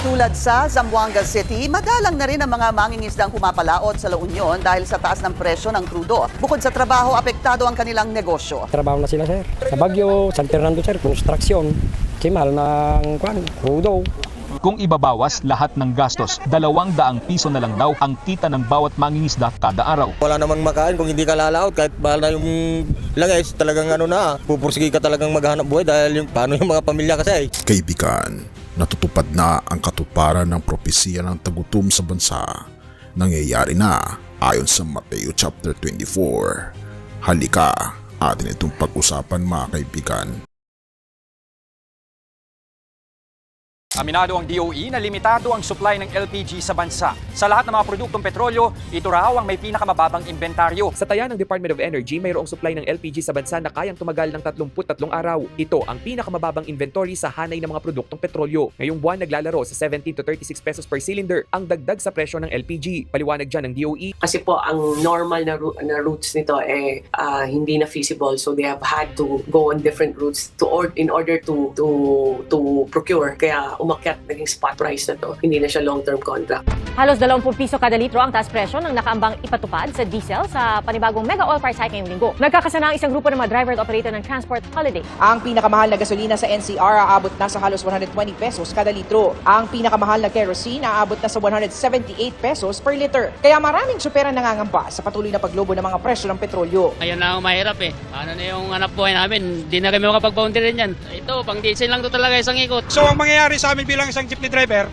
Tulad sa Zamboanga City, madalang na rin ang mga mangingisdang pumapalaot sa La Union dahil sa taas ng presyo ng krudo. Bukod sa trabaho, apektado ang kanilang negosyo. Trabaho na sila, sir. Sa Baguio, San Fernando, sir, construction. Kasi mahal ng krudo. Kung ibabawas lahat ng gastos, 200 piso na lang daw ang kita ng bawat mangingisda kada araw. Wala namang makain kung hindi ka lalaot, kahit bahal na yung langis, talagang pupursige ka talagang maghanap buhay dahil paano yung mga pamilya kasi. Kaibigan, natutupad na ang katuparan ng propesya ng tagutom sa bansa. Nangyayari na ayon sa Mateo chapter 24. Halika, atin itong pag-usapan mga kaibigan. Aminado ang DOE na limitado ang supply ng LPG sa bansa. Sa lahat ng mga produktong petrolyo, ito raw ang may pinakamababang inventaryo. Sa taya ng Department of Energy, mayroong supply ng LPG sa bansa na kayang tumagal ng 33 araw. Ito ang pinakamababang inventory sa hanay ng mga produktong petrolyo. Ngayong buwan naglalaro sa 17 to 36 pesos per cylinder ang dagdag sa presyo ng LPG. Paliwanag dyan ng DOE. Kasi po ang normal na routes nito hindi na feasible, so they have had to go on different routes in order to procure. Kaya umakyat naging spot price na to. Hindi na siya long-term contract. Halos 20 piso kada litro ang taas presyo ng nakaambang ipatupad sa diesel sa panibagong mega oil price hike ngayong linggo. Nagkakasana ang isang grupo ng mga driver at operator ng transport holiday. Ang pinakamahal na gasolina sa NCR aabot na sa halos 120 pesos kada litro. Ang pinakamahal na kerosene aabot na sa 178 pesos per liter. Kaya maraming supera nangangamba sa patuloy na paglobo ng mga presyo ng petrolyo. Ngayon na ang mahirap Ano na yung hanap buhay namin? Hindi na kami makapag-boundary rin yan. Ito, pang diesel lang to talaga isang ikot. So ang mangyayari sa amin bilang isang jeepney driver,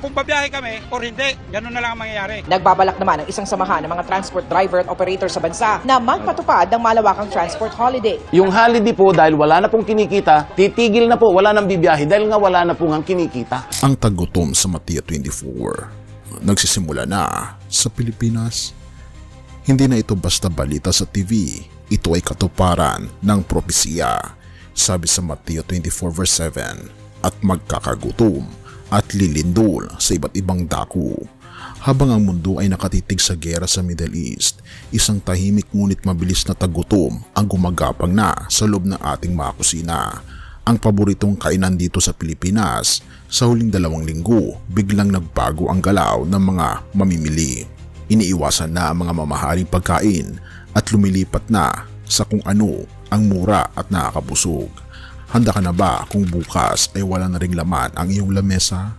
kung babiyahe kami or hindi, ganun na lang ang mangyayari. Nagbabalak naman ang isang samahan ng mga transport driver at operator sa bansa na magpatupad ng malawakang transport holiday. Yung holiday po, dahil wala na pong kinikita, titigil na po, wala nang bibiyahe dahil nga wala na pong ang kinikita. Ang tagutom sa Mateo 24 nagsisimula na sa Pilipinas. Hindi na ito basta balita sa TV, ito ay katuparan ng propesya. Sabi sa Mateo 24 verse 7, at magkakagutom at lilindol sa iba't ibang dako. Habang ang mundo ay nakatitig sa gera sa Middle East, isang tahimik ngunit mabilis na tagutom ang gumagapang na sa loob ng ating mga kusina. Ang paboritong kainan dito sa Pilipinas, sa huling 2 linggo, biglang nagbago ang galaw ng mga mamimili. Iniiwasan na ang mga mamahaling pagkain at lumilipat na sa kung ano ang mura at nakakabusog. Handa ka na ba kung bukas ay wala na ring laman ang iyong lamesa?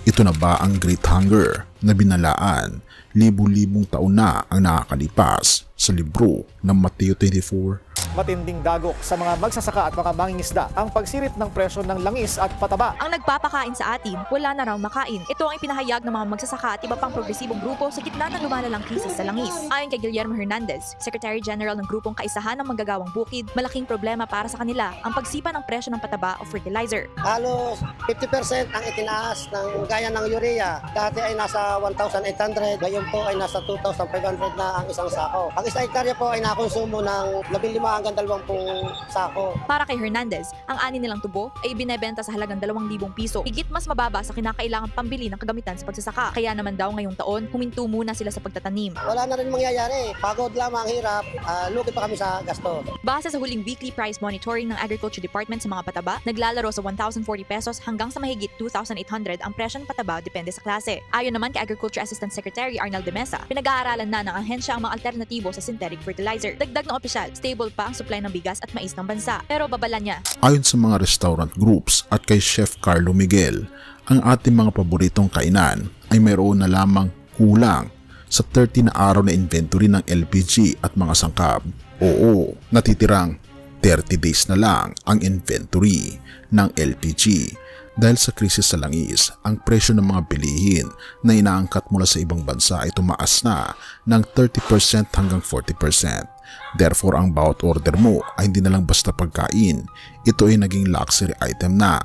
Ito na ba ang Great Hunger na binalaan? Libu-libong taon na ang nakakalipas sa libro ng Mateo 24. Matinding dagok sa mga magsasaka at mga mangingisda ang pagsirit ng presyo ng langis at pataba. Ang nagpapakain sa atin, wala na raw makain. Ito ang ipinahayag ng mga magsasaka at iba pang progresibong grupo sa gitna ng lumalalang krisis sa langis. Ayon kay Guillermo Hernandez, Secretary General ng grupong Kaisahan ng Manggagawang Bukid, malaking problema para sa kanila ang pagsipa ng presyo ng pataba o fertilizer. Halos 50% ang itinaas ng gaya ng urea. Dati ay nasa 1,800, ngayon po ay nasa 2,500 na ang isang sako. Ang isang hektarya po ay nakonsumo ng 15 hanggang 20 sako. Para kay Hernandez, ang ani nilang tubo ay binebenta sa halagang 2,000 piso. Higit mas mababa sa kinakailangang pambili ng kagamitan sa pagsasaka. Kaya naman daw ngayong taon, huminto muna sila sa pagtatanim. Wala na rin mangyayari. Pagod lamang, hirap. Lugi pa kami sa gasto. Base sa huling weekly price monitoring ng Agriculture Department sa mga pataba, naglalaro sa 1,040 pesos hanggang sa mahigit 2,800 ang presyo ng pataba depende sa klase. Ayon naman kay Agriculture Assistant Secretary Arnel de Mesa, pinag-aaralan na ng ahensya ang mga alternatibo sa synthetic fertilizer. Dagdag ng opisyal, stable pa ang supply ng bigas at mais ng bansa. Pero babala niya. Ayon sa mga restaurant groups at kay Chef Carlo Miguel, ang ating mga paboritong kainan ay mayroon na lamang kulang sa 30 na araw na inventory ng LPG at mga sangkap. Oo, natitirang 30 days na lang ang inventory ng LPG. Dahil sa krisis sa langis, ang presyo ng mga bilihin na inaangkat mula sa ibang bansa ay tumaas na ng 30% hanggang 40%. Therefore, ang bawat order mo ay hindi na lang basta pagkain. Ito ay naging luxury item na.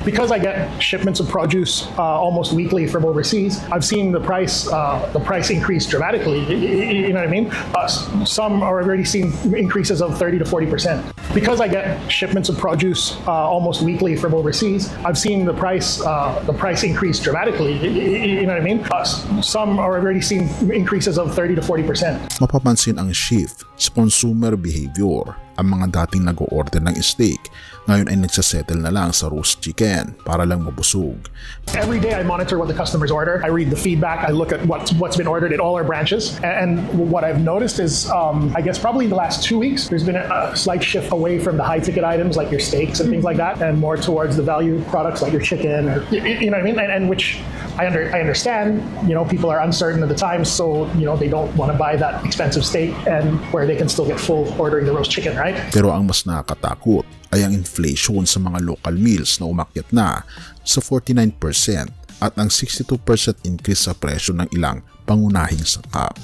Because I get shipments of produce almost weekly from overseas, I've seen the price increase dramatically. You know what I mean? Some are already seeing increases of 30 to 40%. Because I get shipments of produce almost weekly from overseas, I've seen the price increase dramatically. You know what I mean? Some are already seeing increases of 30 to 40%. Mapapansin ang shift sa consumer behavior. Ang mga dating nag-o-order ng steak ngayon ay nagsasettle na lang sa roast chicken para lang mabusog. Every day I monitor what the customers order. I read the feedback. I look at what's been ordered at all our branches. And what I've noticed is, I guess probably the last 2 weeks, there's been a slight shift away from the high ticket items like your steaks and things like that, and more towards the value products like your chicken, or, you know what I mean? And which I understand, people are uncertain at the time, so, they don't want to buy that expensive steak and where they can still get full ordering the roast chicken, right? Pero ang mas nakakatakot ay ang inflation sa mga local meals na umakyat na sa 49% at ang 62% increase sa presyo ng ilang pangunahing sangkap.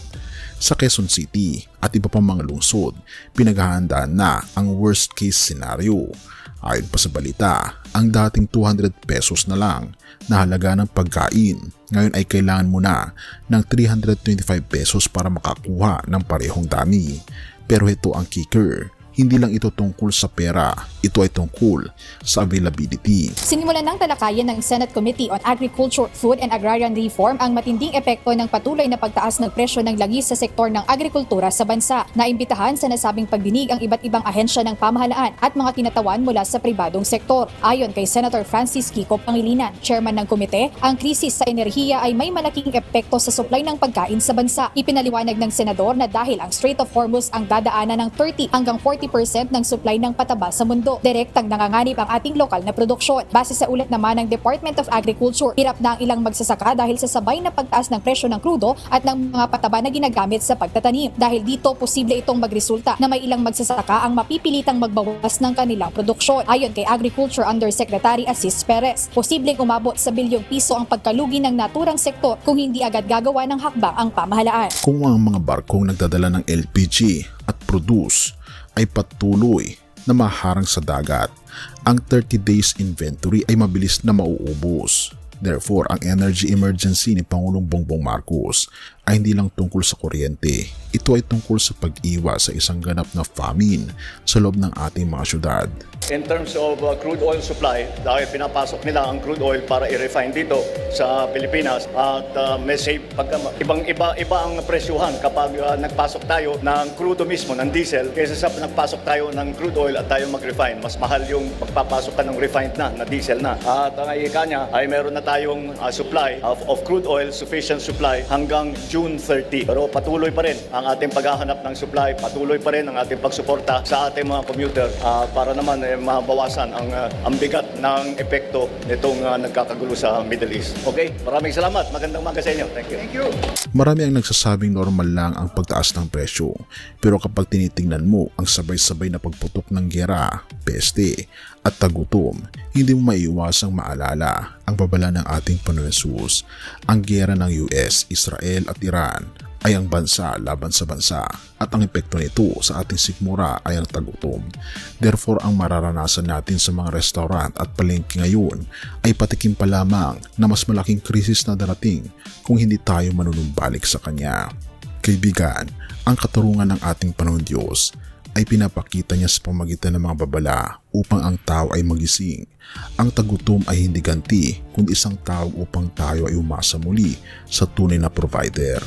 Sa Quezon City at iba pang mga lungsod, pinaghahandaan na ang worst case scenario. Ayon pa sa balita, ang dating 200 pesos na lang na halaga ng pagkain, ngayon ay kailangan mo na ng 325 pesos para makakuha ng parehong dami. Pero ito ang kicker. Hindi lang ito tungkol sa pera, ito ay tungkol sa availability. Sinimulan ng talakayan ng Senate Committee on Agriculture, Food and Agrarian Reform ang matinding epekto ng patuloy na pagtaas ng presyo ng langis sa sektor ng agrikultura sa bansa. Naimbitahan sa nasabing pagdinig ang iba't ibang ahensya ng pamahalaan at mga kinatawan mula sa pribadong sektor. Ayon kay Senator Francis Kiko Pangilinan, chairman ng komite, ang krisis sa enerhiya ay may malaking epekto sa supply ng pagkain sa bansa. Ipinaliwanag ng senador na dahil ang Strait of Hormuz ang dadaanan ng 30 hanggang 40% ng supply ng pataba sa mundo. Direktang nanganganib ang ating lokal na produksyon. Base sa ulat naman ng Department of Agriculture, hirap na ang ilang magsasaka dahil sa sabay na pagtaas ng presyo ng krudo at ng mga pataba na ginagamit sa pagtatanim. Dahil dito, posible itong magresulta na may ilang magsasaka ang mapipilitang magbawas ng kanilang produksyon. Ayon kay Agriculture Undersecretary Asis Perez, posibleng umabot sa bilyong piso ang pagkalugi ng naturang sektor kung hindi agad gagawa ng hakbang ang pamahalaan. Kung ang mga barkong nagdadala ng LPG at produce ay patuloy na maharang sa dagat, ang 30 days inventory ay mabilis na mauubos. Therefore, ang energy emergency ni Pangulong Bongbong Marcos ay hindi lang tungkol sa kuryente. Ito ay tungkol sa pag-iwas sa isang ganap na famine sa loob ng ating mga syudad. In terms of crude oil supply, dahil pinapasok nila ang crude oil para i-refine dito sa Pilipinas at may save, iba ang presyuhan kapag nagpasok tayo ng crudo mismo, ng diesel, kaysa sa nagpasok tayo ng crude oil at tayo mag-refine. Mas mahal yung pagpapasok ka ng refined na diesel na. At ang ika niya ay meron na tayong supply of crude oil, sufficient supply hanggang June 30. Pero patuloy pa rin ang ating paghahanap ng supply, patuloy pa rin ang ating pagsuporta sa ating mga commuter para naman mabawasan ang bigat ng epekto nitong nagkakagulo sa Middle East. Okay? Maraming salamat. Magandang umaga sa inyo. Thank you. Thank you. Marami ang nagsasabing normal lang ang pagtaas ng presyo. Pero kapag tinitingnan mo ang sabay-sabay na pagputok ng giyera, peste at tagutom, hindi mo maiiwasang maalala ang babala ng ating Panginoon Hesus. Ang giyera ng US, Israel at Iran ay ang bansa laban sa bansa at ang epekto nito sa ating sikmura ay ang tagutom. Therefore, ang mararanasan natin sa mga restaurant at palengke ngayon ay patikim pa lamang na mas malaking krisis na darating kung hindi tayo manunumbalik sa kanya. Kaibigan, ang katarungan ng ating Panginoon Diyos ay pinapakita niya sa pamagitan ng mga babala upang ang tao ay magising. Ang tagutom ay hindi ganti kundi isang tawag upang tayo ay umasa muli sa tunay na provider.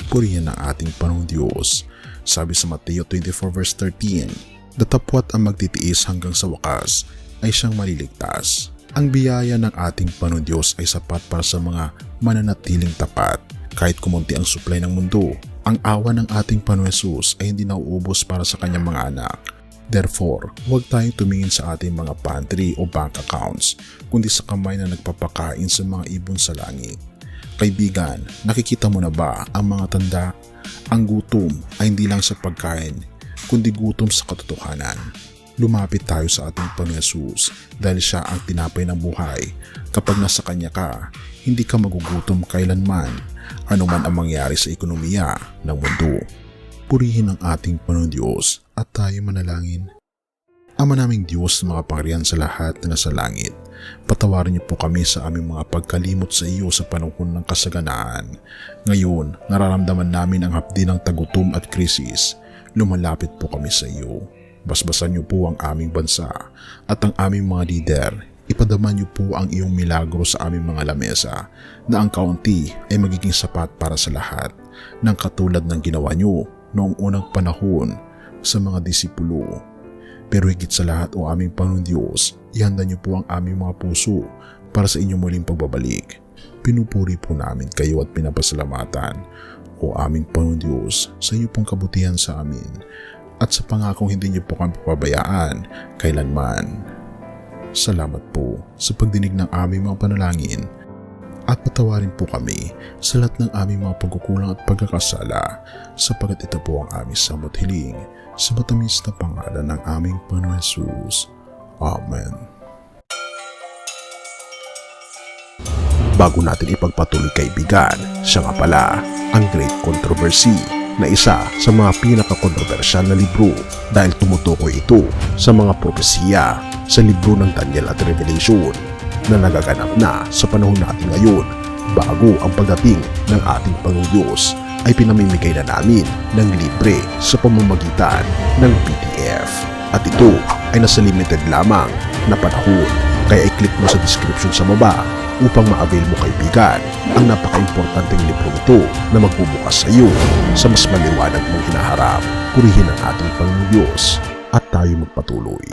Purihin ang ating Panginoon Diyos. Sabi sa Mateo 24 verse 13, datapwat ang magtitiis hanggang sa wakas ay siyang maliligtas. Ang biyaya ng ating Panginoon Diyos ay sapat para sa mga mananatiling tapat. Kahit kumunti ang supply ng mundo, ang awa ng ating Panginoon Hesus ay hindi nauubos para sa kanyang mga anak. Therefore, huwag tayong tumingin sa ating mga pantry o bank accounts, kundi sa kamay na nagpapakain sa mga ibon sa langit. Kaibigan, nakikita mo na ba ang mga tanda? Ang gutom ay hindi lang sa pagkain, kundi gutom sa katotohanan. Lumapit tayo sa ating Panginoon Hesus dahil siya ang tinapay ng buhay. Kapag nasa kanya ka, hindi ka magugutom kailanman, anuman ang mangyari sa ekonomiya ng mundo. Purihin ang ating Panginoon Diyos at tayo manalangin. Ama naming Diyos na makapangyarihan sa lahat na nasa langit, patawarin niyo po kami sa aming mga pagkalimot sa iyo sa panahon ng kasaganaan. Ngayon, nararamdaman namin ang hapdi ng tagutom at krisis. Lumalapit po kami sa iyo. Basbasan niyo po ang aming bansa at ang aming mga lider. Ipadama niyo po ang iyong milagro sa aming mga lamesa na ang kaunti ay magiging sapat para sa lahat ng katulad ng ginawa niyo noong unang panahon sa mga disipulo. Pero higit sa lahat o aming Panginoon Diyos, ihanda niyo po ang aming mga puso para sa inyong muling pagbabalik. Pinupuri po namin kayo at pinapasalamatan, o aming Panginoon Diyos, sa iyo pong kabutihan sa amin at sa pangakong hindi niyo po kami papabayaan kailanman. Salamat po sa pagdinig ng aming mga panalangin at patawarin po kami sa lahat ng aming mga pagkukulang at pagkakasala, sapagkat ito po ang aming samot hiling sa matamis na pangalan ng aming Panginoon Jesus. Amen. Bago natin ipagpatuloy kaibigan, siya nga pala ang Great Controversy na isa sa mga pinaka-kontrobersyal na libro dahil tumutukoy ito sa mga propesiya sa libro ng Daniel at Revelation na nagaganap na sa panahon natin ngayon. Bago ang pagdating ng ating Panginoong Diyos ay pinamimigay na namin ng libre sa pamamagitan ng PDF. At ito ay nasa limited lamang na panahon, kaya i-click mo sa description sa baba upang ma-avail mo kaibigan ang napaka-importanteng libro ito na magbubukas sa iyo sa mas maliwanag mong hinaharap. Purihin ang ating Panginoong Diyos at tayo magpatuloy.